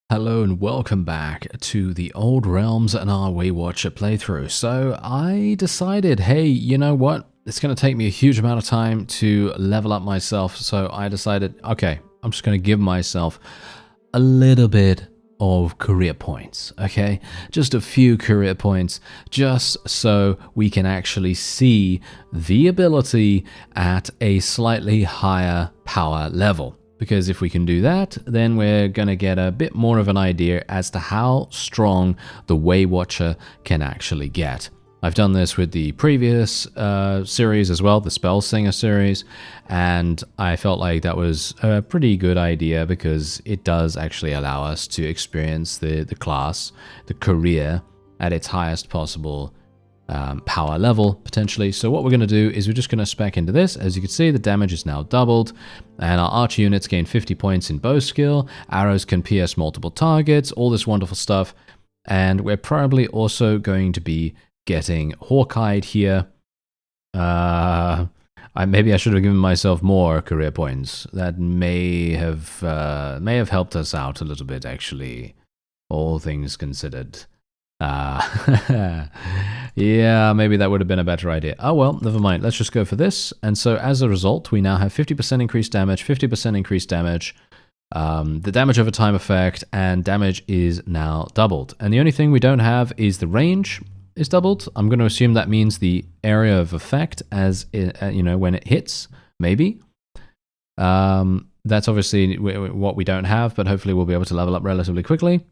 Hello and welcome back to the Old Realms and our Waywatcher playthrough. So I decided, hey, you know what? It's going to take me a huge amount of time to level up myself. So I decided, okay, I'm just going to give myself a little bit of career points, okay? Just a few career points, just so we can actually see the ability at a slightly higher power level. Because if we can do that, then we're going to get a bit more of an idea as to how strong the Waywatcher can actually get. I've done this with the previous series as well, the Spellsinger series, and I felt like that was a pretty good idea because it does actually allow us to experience the class, the career, at its highest possible power level, potentially. So what we're going to do is we're just going to spec into this. As you can see, the damage is now doubled, and our archer units gain 50 points in bow skill, arrows can pierce multiple targets, all this wonderful stuff, and we're probably also going to be getting Hawkeyed here. Maybe I should have given myself more career points. That may have helped us out a little bit, actually, all things considered. Yeah, maybe that would have been a better idea. Oh well, never mind. Let's just go for this. And so as a result, we now have 50% increased damage, 50% increased damage, the damage over time effect, and damage is now doubled. And the only thing we don't have is the range is doubled. I'm going to assume that means the area of effect as it, when it hits, maybe. That's obviously what we don't have, but hopefully we'll be able to level up relatively quickly.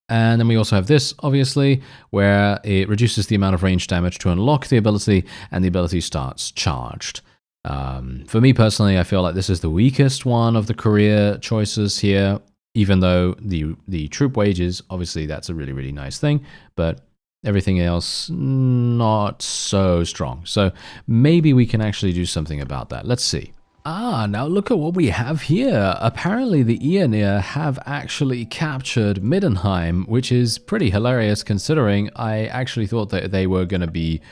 And then we also have this, obviously, where it reduces the amount of range damage to unlock the ability, and the ability starts charged. For me personally, I feel like this is the weakest one of the career choices here, even though the troop wages, obviously that's a really, really nice thing, but everything else, not so strong. So maybe we can actually do something about that. Let's see. Now look at what we have here. Apparently the Aeonir have actually captured Middenheim, which is pretty hilarious considering I actually thought that they were going to be,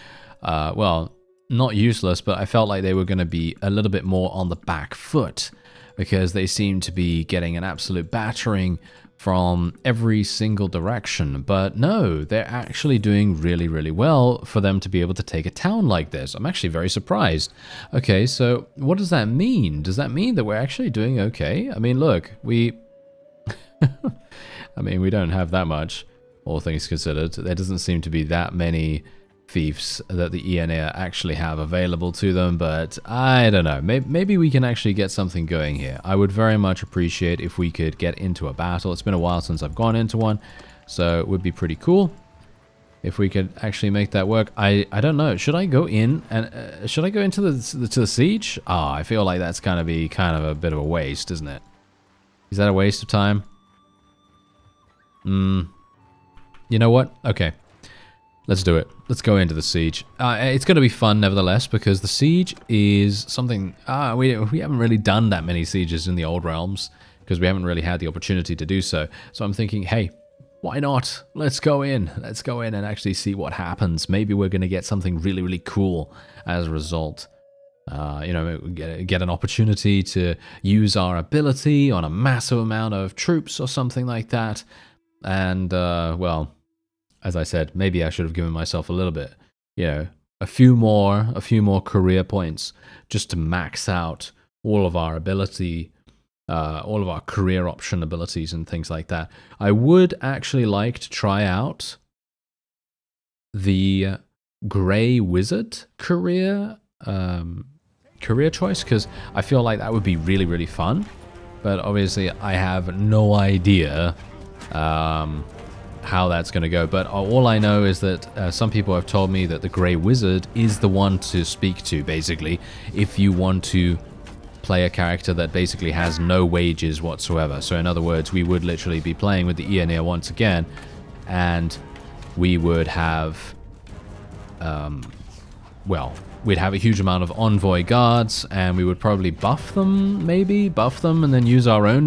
well, not useless, but I felt like they were going to be a little bit more on the back foot because they seem to be getting an absolute battering from every single direction. But no, they're actually doing really, really well for them to be able to take a town like this. I'm actually very surprised. Okay, so what does that mean? Does that mean that we're actually doing okay? I mean, look, we don't have that much, all things considered. There doesn't seem to be that many fiefs that the Aeonir actually have available to them, but I don't know. Maybe we can actually get something going here. I would very much appreciate if we could get into a battle. It's been a while since I've gone into one, so it would be pretty cool if we could actually make that work. I don't know. Should I go in and should I go into the siege? I feel like that's kind of a bit of a waste, isn't it? Is that a waste of time? You know what? Okay. Let's do it. Let's go into the siege. It's going to be fun, nevertheless, because the siege is something... we haven't really done that many sieges in the Old Realms, because we haven't really had the opportunity to do so. So I'm thinking, hey, why not? Let's go in. Let's go in and actually see what happens. Maybe we're going to get something really, really cool as a result. Get an opportunity to use our ability on a massive amount of troops or something like that. And, well... As I said, maybe I should have given myself a little bit, a few more career points just to max out all of our ability, all of our career option abilities and things like that. I would actually like to try out the Grey Wizard career choice, because I feel like that would be really, really fun. But obviously, I have no idea how that's going to go, but all I know is that some people have told me that the Grey Wizard is the one to speak to, basically, if you want to play a character that basically has no wages whatsoever. So in other words, we would literally be playing with the Aeonir once again, and we would have, we'd have a huge amount of envoy guards, and we would probably buff them, and then use our own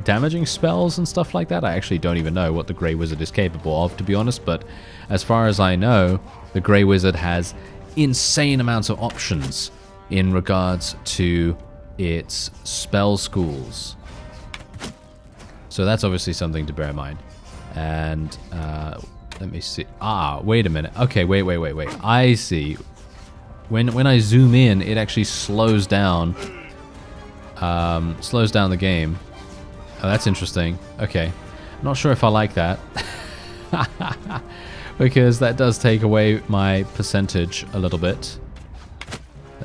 damaging spells and stuff like that. I actually don't even know what the Grey Wizard is capable of, to be honest, but as far as I know, the Grey Wizard has insane amounts of options in regards to its spell schools. So that's obviously something to bear in mind. And let me see. Ah, wait a minute. Okay, wait. I see. When I zoom in, it actually slows down the game. Oh, that's interesting. Okay. I'm not sure if I like that. Because that does take away my percentage a little bit.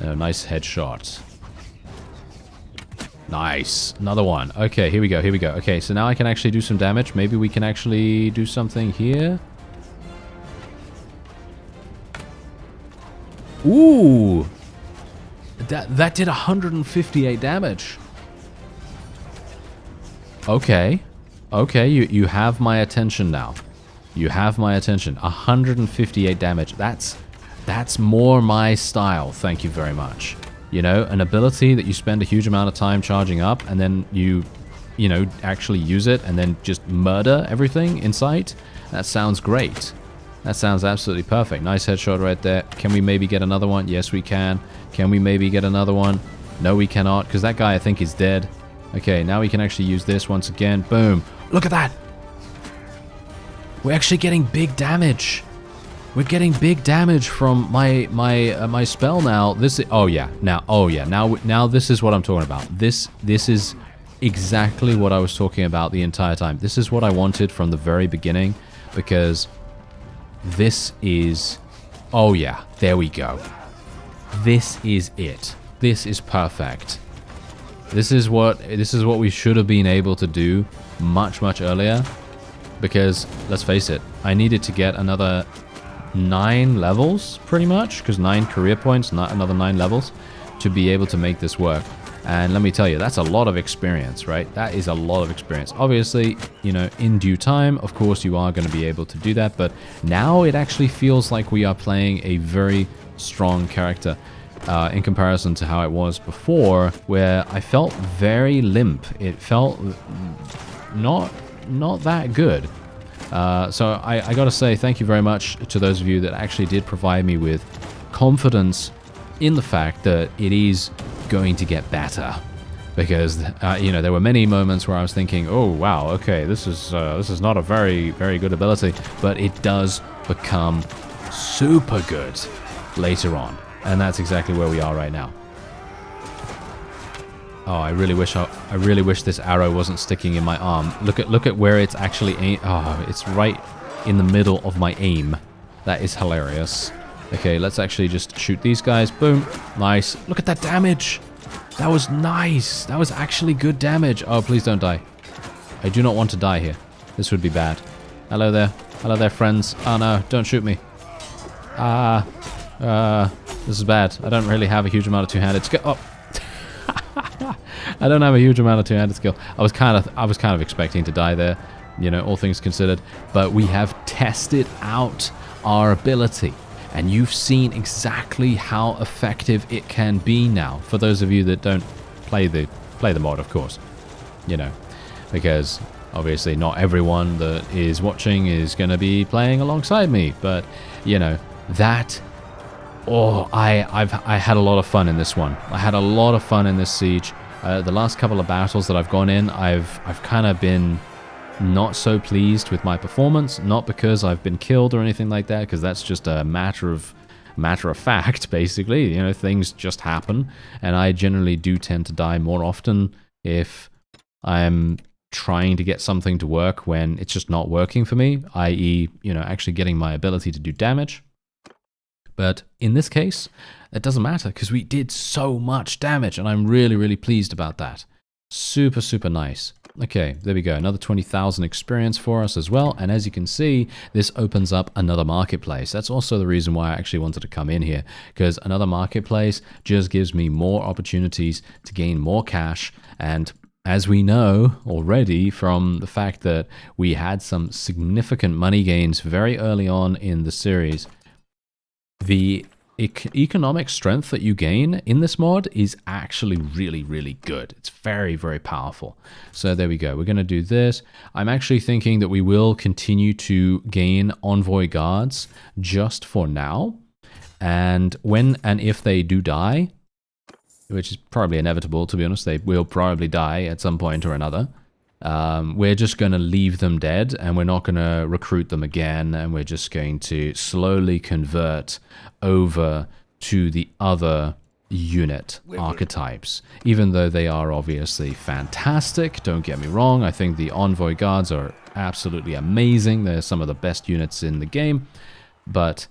Nice headshot. Nice. Another one. Okay, here we go. Okay, so now I can actually do some damage. Maybe we can actually do something here. Ooh! That did 158 damage. Okay. Okay, you have my attention now. You have my attention. 158 damage. That's more my style. Thank you very much. You know, an ability that you spend a huge amount of time charging up and then you know, actually use it and then just murder everything in sight. That sounds great. That sounds absolutely perfect. Nice headshot right there. Can we maybe get another one? Yes, we can. Can we maybe get another one? No, we cannot, because that guy, I think, is dead. Okay, now we can actually use this once again. Boom. Look at that. We're actually getting big damage. We're getting big damage from my spell now. This is, now this is what I'm talking about. This is exactly what I was talking about the entire time. This is what I wanted from the very beginning, because this is, oh yeah, there we go. This is it. This is perfect. This is what we should have been able to do much earlier, because let's face it, I needed to get another 9 levels pretty much, because 9 career points, not another 9 levels to be able to make this work. And let me tell you, that's a lot of experience, right? That is a lot of experience. Obviously, you know, in due time, of course, you are going to be able to do that. But now it actually feels like we are playing a very strong character in comparison to how it was before, where I felt very limp. It felt not that good. So I got to say thank you very much to those of you that actually did provide me with confidence in the fact that it is going to get better, because you know, there were many moments where I was thinking, oh wow, okay, this is not a very good ability, but it does become super good later on, and that's exactly where we are right now. Oh, I really wish this arrow wasn't sticking in my arm. Look at where it's actually oh, it's right in the middle of my aim. That is hilarious. Okay, let's actually just shoot these guys. Boom. Nice. Look at that damage. That was nice. That was actually good damage. Oh, please don't die. I do not want to die here. This would be bad. Hello there. Hello there, friends. Oh no, don't shoot me. This is bad. I don't really have a huge amount of two-handed skill. Oh. I don't have a huge amount of two-handed skill. I was kind of expecting to die there, you know, all things considered. But we have tested out our ability, and you've seen exactly how effective it can be now. For those of you that don't play the mod, of course, you know, because obviously not everyone that is watching is going to be playing alongside me. But you know that. Oh, I had a lot of fun in this one. I had a lot of fun in this siege. The last couple of battles that I've gone in, I've kind of been not so pleased with my performance. Not because I've been killed or anything like that, because that's just a matter of fact, basically. You know, things just happen, and I generally do tend to die more often if I'm trying to get something to work when it's just not working for me, i.e., you know, actually getting my ability to do damage. But in this case, it doesn't matter, because we did so much damage, and I'm really pleased about that. Super nice. Okay, there we go. Another 20,000 experience for us as well. And as you can see, this opens up another marketplace. That's also the reason why I actually wanted to come in here, because another marketplace just gives me more opportunities to gain more cash. And as we know already from the fact that we had some significant money gains very early on in the series, the economic strength that you gain in this mod is actually really good. It's very powerful. So there we go. We're going to do this. I'm actually thinking that we will continue to gain envoy guards just for now. And when and if they do die, which is probably inevitable, to be honest, they will probably die at some point or another. we're just going to leave them dead, and we're not going to recruit them again, and we're just going to slowly convert over to the other unit archetypes, even though they are obviously fantastic. Don't get me wrong, I think the Envoy Guards are absolutely amazing. They're some of the best units in the game, but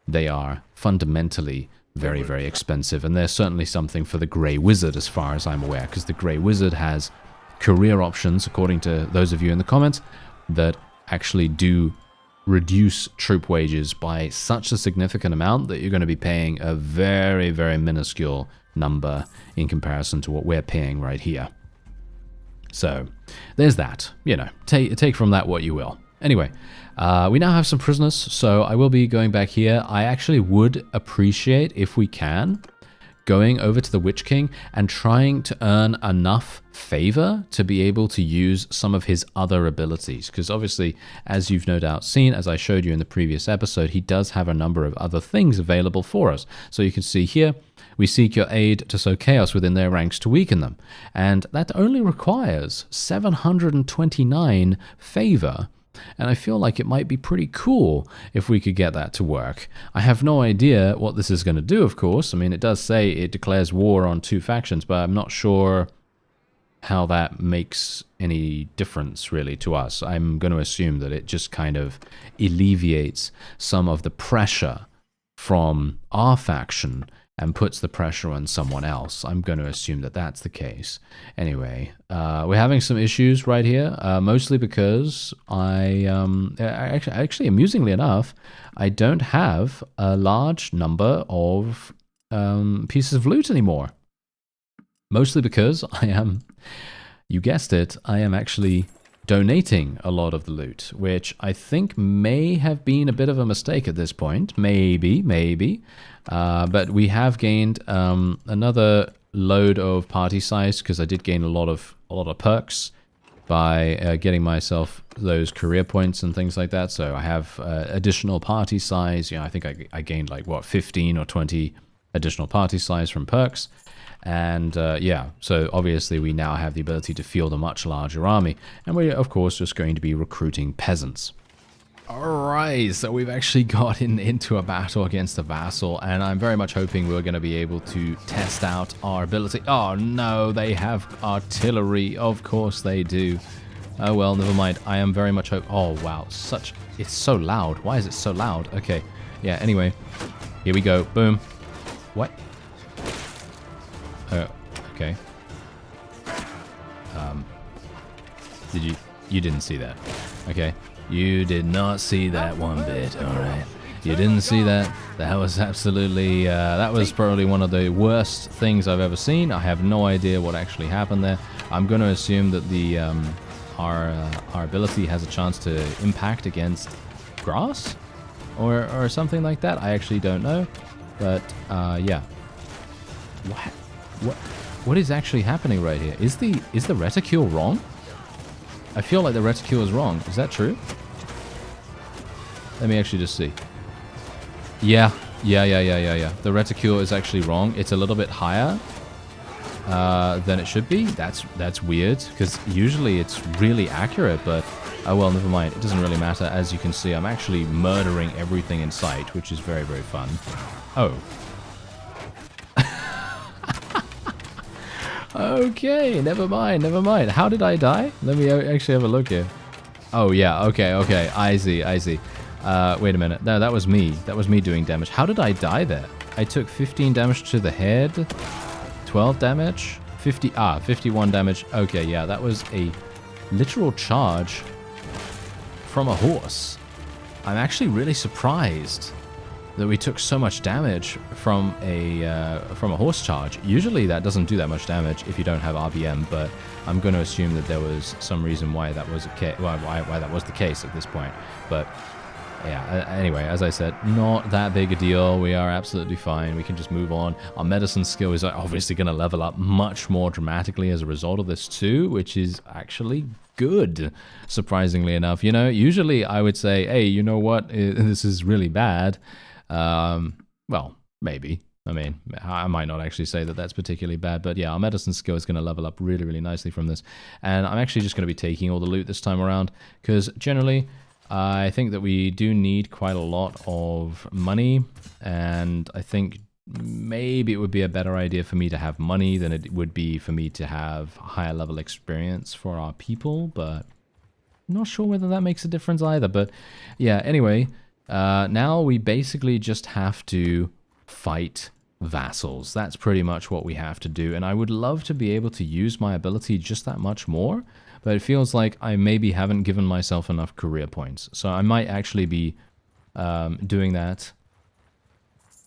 they are fundamentally very, very expensive, and there's certainly something for the Grey Wizard as far as I'm aware, because the Grey Wizard has career options, according to those of you in the comments, that actually do reduce troop wages by such a significant amount that you're going to be paying a very, very minuscule number in comparison to what we're paying right here. So there's that. You know, take from that what you will. Anyway, we now have some prisoners, so I will be going back here. I actually would appreciate, if we can, going over to the Witch King and trying to earn enough favor to be able to use some of his other abilities. Because obviously, as you've no doubt seen, as I showed you in the previous episode, he does have a number of other things available for us. So you can see here, we seek your aid to sow chaos within their ranks to weaken them. And that only requires 729 favor. And I feel like it might be pretty cool if we could get that to work. I have no idea what this is going to do, of course. I mean, it does say it declares war on 2 factions, but I'm not sure how that makes any difference, really, to us. I'm going to assume that it just kind of alleviates some of the pressure from our faction and puts the pressure on someone else. I'm going to assume that that's the case. Anyway, we're having some issues right here, mostly because actually, amusingly enough, I don't have a large number of pieces of loot anymore. Mostly because I am, you guessed it, I am actually donating a lot of the loot, which I think may have been a bit of a mistake at this point. Maybe. But we have gained another load of party size, because I did gain a lot of perks by getting myself those career points and things like that. So I have additional party size. You know, I think I gained like, what, 15 or 20 additional party size from perks. And yeah, so obviously we now have the ability to field a much larger army. And we're, of course, just going to be recruiting peasants. Alright, so we've actually got into a battle against a vassal, and I'm very much hoping we're going to be able to test out our ability. Oh no, they have artillery. Of course they do. Oh well, never mind. I am very much oh wow, it's so loud. Why is it so loud? Okay, yeah, anyway, here we go. Boom. What? Oh, okay. You didn't see that. Okay. You did not see that one bit, alright. You didn't see that. That was absolutely, that was probably one of the worst things I've ever seen. I have no idea what actually happened there. I'm going to assume that the, our ability has a chance to impact against grass? Or something like that. I actually don't know. But, yeah. What is actually happening right here? Is the reticule wrong? I feel like the reticule is wrong. Is that true? Let me actually just see. Yeah. The reticule is actually wrong. It's a little bit higher than it should be. That's weird, because usually it's really accurate, but oh well, never mind. It doesn't really matter. As you can see, I'm actually murdering everything in sight, which is very, very fun. Oh. Okay, never mind. How did I die? Let me actually have a look here. Oh, yeah, okay, I see. Wait a minute. No, that was me. That was me doing damage. How did I die there? I took 15 damage to the head, 12 damage, 51 damage. Okay, yeah, that was a literal charge from a horse. I'm actually really surprised that we took so much damage from a horse charge. Usually that doesn't do that much damage if you don't have RBM, but I'm going to assume that there was some reason why that was why that was the case at this point. But yeah, anyway, as I said, not that big a deal. We are absolutely fine. We can just move on. Our medicine skill is obviously going to level up much more dramatically as a result of this too, which is actually good, surprisingly enough. You know, usually I would say, hey, you know what, this is really bad. Well, maybe. I mean, I might not actually say that that's particularly bad, but yeah, our medicine skill is going to level up really, really nicely from this. And I'm actually just going to be taking all the loot this time around, because generally, I think that we do need quite a lot of money, and I think maybe it would be a better idea for me to have money than it would be for me to have higher level experience for our people, but I'm not sure whether that makes a difference either. But yeah, anyway, now we basically just have to fight vassals. That's pretty much what we have to do, and I would love to be able to use my ability just that much more, but it feels like I maybe haven't given myself enough career points. So I might actually be doing that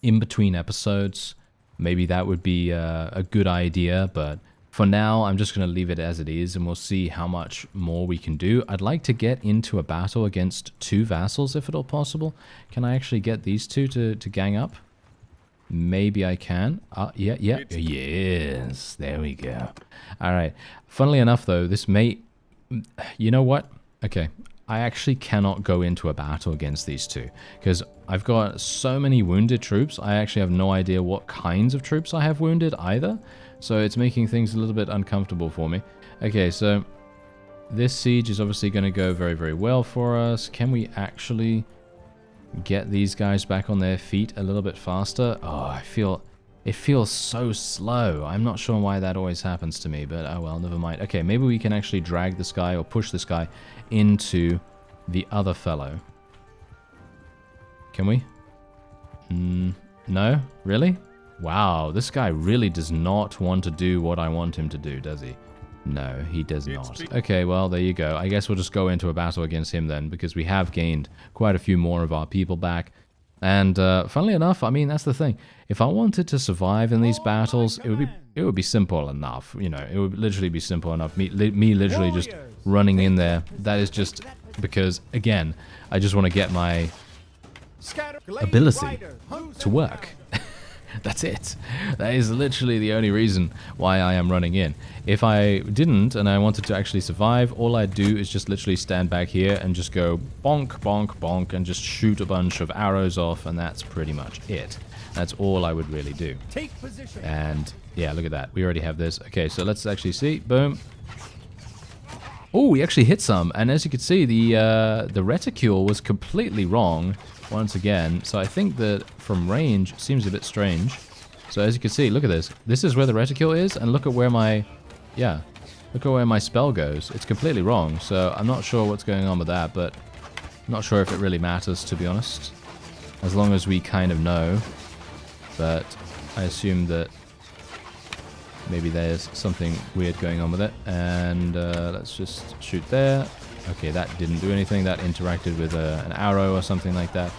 in between episodes. Maybe that would be a good idea, but for now I'm just going to leave it as it is, and we'll see how much more we can do. I'd like to get into a battle against 2 vassals if at all possible. Can I actually get these 2 to gang up? Maybe I can. Yeah. Yes, there we go. All right. Funnily enough, though, this may... You know what? Okay. I actually cannot go into a battle against these 2, because I've got so many wounded troops. I actually have no idea what kinds of troops I have wounded either. So it's making things a little bit uncomfortable for me. Okay, so this siege is obviously going to go very, very well for us. Can we actually get these guys back on their feet a little bit faster? Oh, it feels so slow. I'm not sure why that always happens to me, but oh well, never mind. Okay, maybe we can actually drag this guy or push this guy into the other fellow. Can we? No? Really? Wow, this guy really does not want to do what I want him to do, does he? No, he does not. Okay, well, there you go. I guess we'll just go into a battle against him then, because we have gained quite a few more of our people back. And funnily enough, I mean, that's the thing. If I wanted to survive in these battles, it would be simple enough. You know, it would literally be simple enough. Me literally just running in there. That is just because, again, I just want to get my ability to work. That's it. That is literally the only reason why I am running in. If I didn't and I wanted to actually survive, all I'd do is just literally stand back here and just go bonk, bonk, bonk, and just shoot a bunch of arrows off, and that's pretty much it. That's all I would really do. Take position. And yeah, look at that. We already have this. Okay, so let's actually see. Boom. Oh, we actually hit some, and as you can see, the reticule was completely wrong once again. So I think that from range seems a bit strange. So as you can see, look at this. This is where the reticule is, and look at where my, yeah, look at where my spell goes. It's completely wrong. So I'm not sure what's going on with that, but I'm not sure if it really matters, to be honest, as long as we kind of know. But I assume that maybe there's something weird going on with it. And let's just shoot there. Okay, that didn't do anything. That interacted with an arrow or something like that.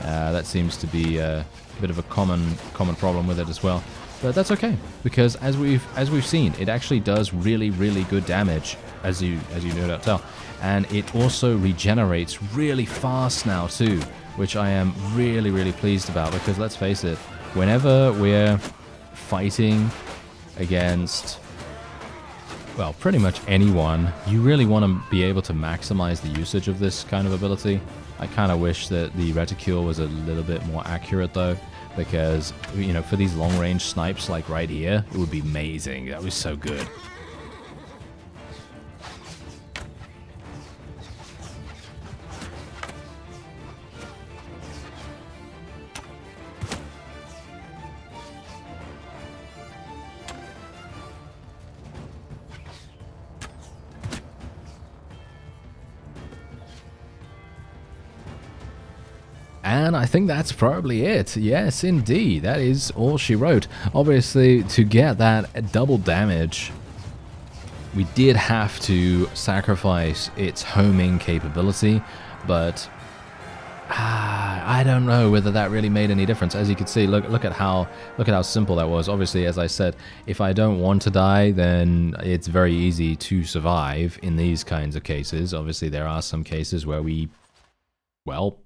That seems to be a bit of a common problem with it as well. But that's okay, because as we've seen, it actually does really, really good damage, as you no doubt tell. And it also regenerates really fast now too, which I am really, really pleased about, because let's face it, whenever we're fighting against, well, pretty much anyone, you really want to be able to maximize the usage of this kind of ability. I kind of wish that the reticule was a little bit more accurate though, because, you know, for these long range snipes like right here, it would be amazing. That was so good. And I think that's probably it. Yes, indeed. That is all she wrote. Obviously, to get that double damage, we did have to sacrifice its homing capability, but I don't know whether that really made any difference. As you can see, look at how simple that was. Obviously, as I said, if I don't want to die, then it's very easy to survive in these kinds of cases. Obviously, there are some cases where we, well,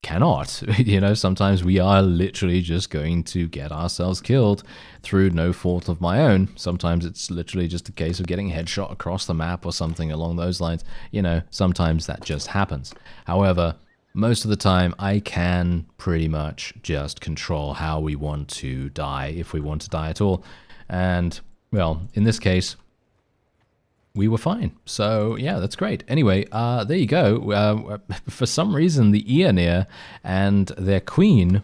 cannot. You know, sometimes we are literally just going to get ourselves killed through no fault of my own. Sometimes it's literally just a case of getting headshot across the map or something along those lines. You know, sometimes that just happens. However, most of the time I can pretty much just control how we want to die, if we want to die at all. And, well, in this case, we were fine. So, yeah, that's great. Anyway, there you go. For some reason, the Aeonir and their queen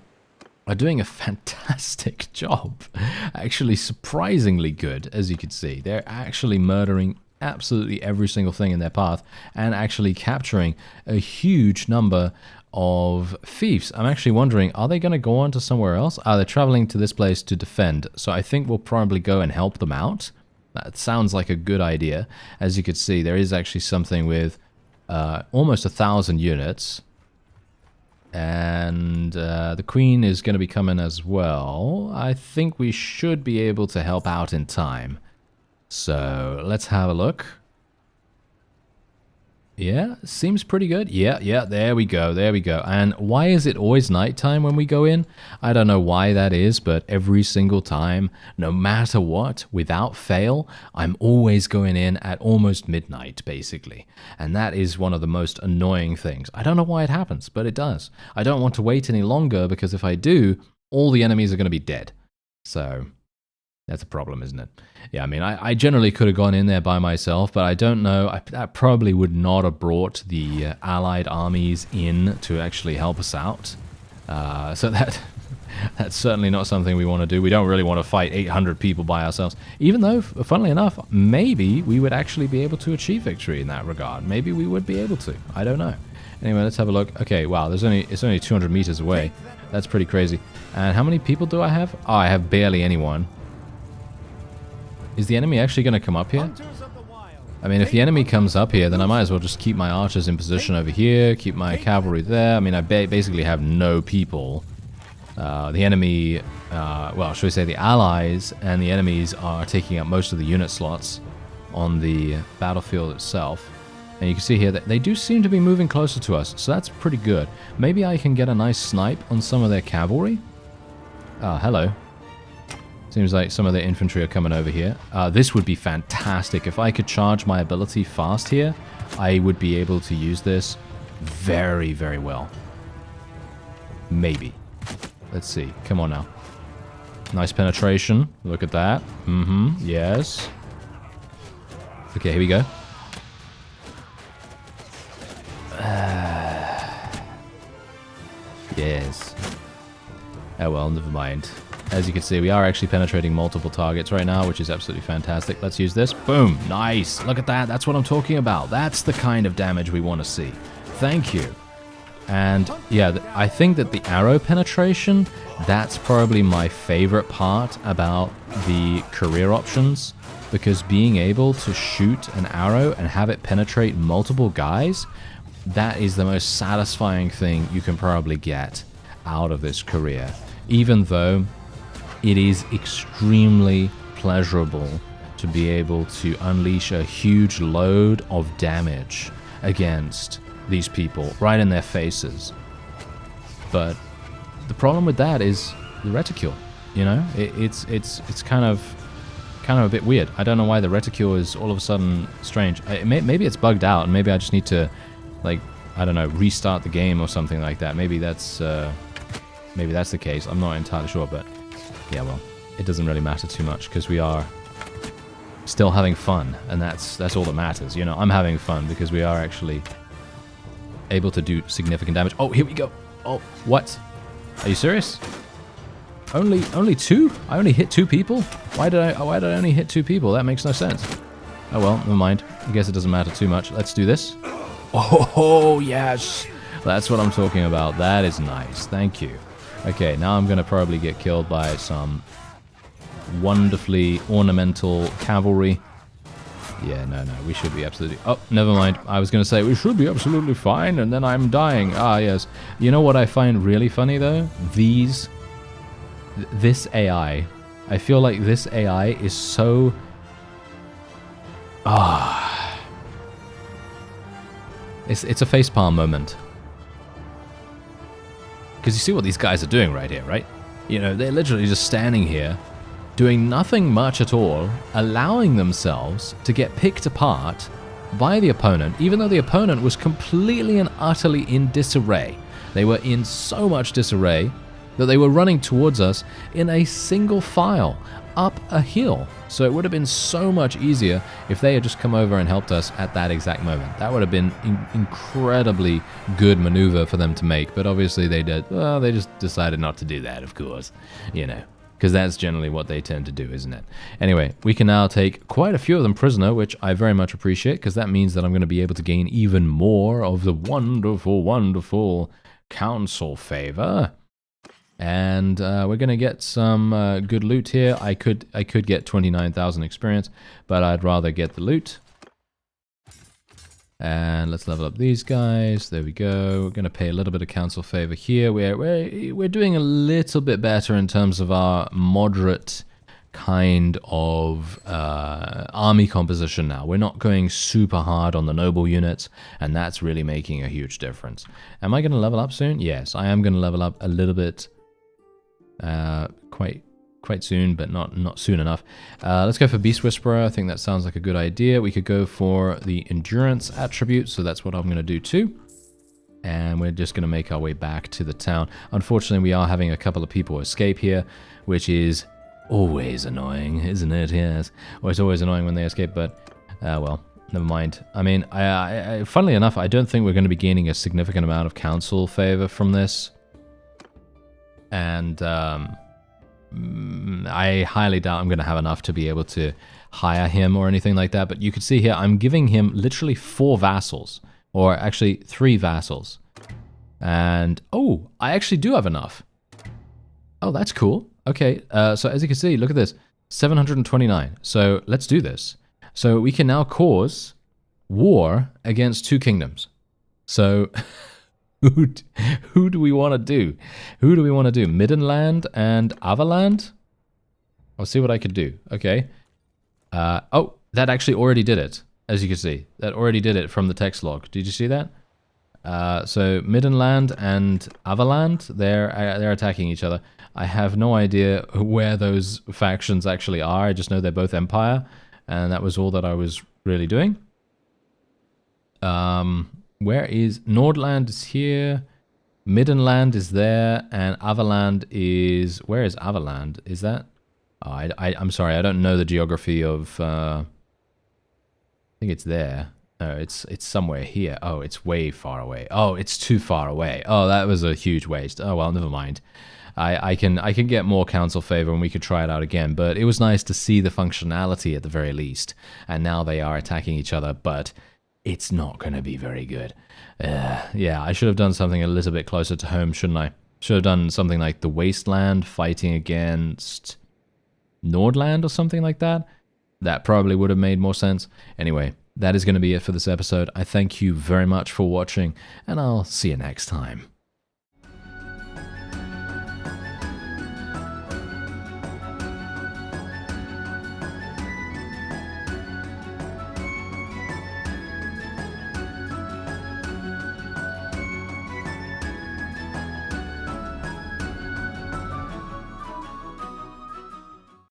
are doing a fantastic job. Actually, surprisingly good, as you can see. They're actually murdering absolutely every single thing in their path and actually capturing a huge number of fiefs. I'm actually wondering, are they going to go on to somewhere else? They're traveling to this place to defend, so I think we'll probably go and help them out. That sounds like a good idea. As you can see, there is actually something with almost 1,000 units, and the queen is going to be coming as well. I think we should be able to help out in time. So, let's have a look. Yeah, seems pretty good. Yeah, there we go, there we go. And why is it always nighttime when we go in? I don't know why that is, but every single time, no matter what, without fail, I'm always going in at almost midnight, basically. And that is one of the most annoying things. I don't know why it happens, but it does. I don't want to wait any longer, because if I do, all the enemies are going to be dead. So that's a problem, isn't it? Yeah, I mean, I generally could have gone in there by myself, but I don't know. That probably would not have brought the allied armies in to actually help us out. So that's certainly not something we want to do. We don't really want to fight 800 people by ourselves. Even though, funnily enough, maybe we would actually be able to achieve victory in that regard. Maybe we would be able to. I don't know. Anyway, let's have a look. Okay, wow, it's only 200 meters away. That's pretty crazy. And how many people do I have? Oh, I have barely anyone. Is the enemy actually going to come up here? I mean, if the enemy comes up here, then I might as well just keep my archers in position over here, keep my cavalry there. I mean, I basically have no people. The enemy, well, should we say the allies and the enemies are taking up most of the unit slots on the battlefield itself. And you can see here that they do seem to be moving closer to us, so that's pretty good. Maybe I can get a nice snipe on some of their cavalry. Hello. Seems like some of the infantry are coming over here. This would be fantastic. If I could charge my ability fast here, I would be able to use this very, very well. Maybe. Let's see. Come on now. Nice penetration. Look at that. Yes. Okay, here we go. Yes. Oh well, never mind. As you can see, we are actually penetrating multiple targets right now, which is absolutely fantastic. Let's use this. Boom. Nice. Look at that. That's what I'm talking about. That's the kind of damage we want to see. Thank you. And yeah, I think that the arrow penetration, that's probably my favorite part about the career options, because being able to shoot an arrow and have it penetrate multiple guys, that is the most satisfying thing you can probably get out of this career. Even though it is extremely pleasurable to be able to unleash a huge load of damage against these people right in their faces. But the problem with that is the reticule, you know? It's kind of a bit weird. I don't know why the reticule is all of a sudden strange. Maybe it's bugged out, and maybe I just need to, like, I don't know, restart the game or something like that. Maybe that's the case. I'm not entirely sure, but yeah, well, it doesn't really matter too much because we are still having fun, and that's all that matters. You know, I'm having fun because we are actually able to do significant damage. Oh, here we go. Oh, what? Are you serious? Only two? I only hit two people? Why did I only hit two people? That makes no sense. Oh well, never mind. I guess it doesn't matter too much. Let's do this. Oh, yes. That's what I'm talking about. That is nice. Thank you. Okay, now I'm going to probably get killed by some wonderfully ornamental cavalry. Yeah, no, we should be absolutely... Oh, never mind. I was going to say we should be absolutely fine, and then I'm dying. Ah, yes. You know what I find really funny, though? This AI. I feel like this AI is so... It's a facepalm moment. Because you see what these guys are doing right here, right? You know, they're literally just standing here, doing nothing much at all, allowing themselves to get picked apart by the opponent, even though the opponent was completely and utterly in disarray. They were in so much disarray that they were running towards us in a single file up a hill. So it would have been so much easier if they had just come over and helped us at that exact moment. That would have been incredibly good maneuver for them to make, but obviously they did. Well, they just decided not to do that, of course, you know, because that's generally what they tend to do, isn't it? Anyway, we can now take quite a few of them prisoner, which I very much appreciate, because that means that I'm going to be able to gain even more of the wonderful, wonderful council favor. And we're going to get some good loot here. I could get 29,000 experience, but I'd rather get the loot. And let's level up these guys. There we go. We're going to pay a little bit of council favor here. We're doing a little bit better in terms of our moderate kind of army composition now. We're not going super hard on the noble units, and that's really making a huge difference. Am I going to level up soon? Yes, I am going to level up a little bit. Quite soon, but not soon enough. Let's go for Beast Whisperer. I think that sounds like a good idea. We could go for the endurance attribute, so that's what I'm going to do too. And we're just going to make our way back to the town. Unfortunately, we are having a couple of people escape here, which is always annoying, isn't it? Yes. Well, it's always annoying when they escape, but well, never mind. I mean, funnily enough, I don't think we're going to be gaining a significant amount of council favor from this. And I highly doubt I'm going to have enough to be able to hire him or anything like that. But you can see here, I'm giving him literally 4 vassals, or actually 3 vassals. And, oh, I actually do have enough. Oh, that's cool. Okay, so as you can see, look at this, 729. So let's do this. So we can now cause war against 2 kingdoms. So... Who do we want to do? Who do we want to do? Middenland and Avaland? I'll see what I could do. Okay. Oh, that actually already did it, as you can see. That already did it from the text log. Did you see that? So Middenland and Avaland, they're attacking each other. I have no idea where those factions actually are. I just know they're both Empire, and that was all that I was really doing. Where is Nordland is here, Middenland is there, and Avaland is... Where is Avaland? Is that... Oh, I'm sorry, I don't know the geography of... I think it's there. No, it's somewhere here. Oh, it's way far away. Oh, it's too far away. Oh, that was a huge waste. Oh, well, never mind. I can get more council favor and we could try it out again, but it was nice to see the functionality at the very least. And now they are attacking each other, but... it's not going to be very good. Yeah, I should have done something a little bit closer to home, shouldn't I? Should have done something like the Wasteland fighting against Nordland or something like that. That probably would have made more sense. Anyway, that is going to be it for this episode. I thank you very much for watching, and I'll see you next time.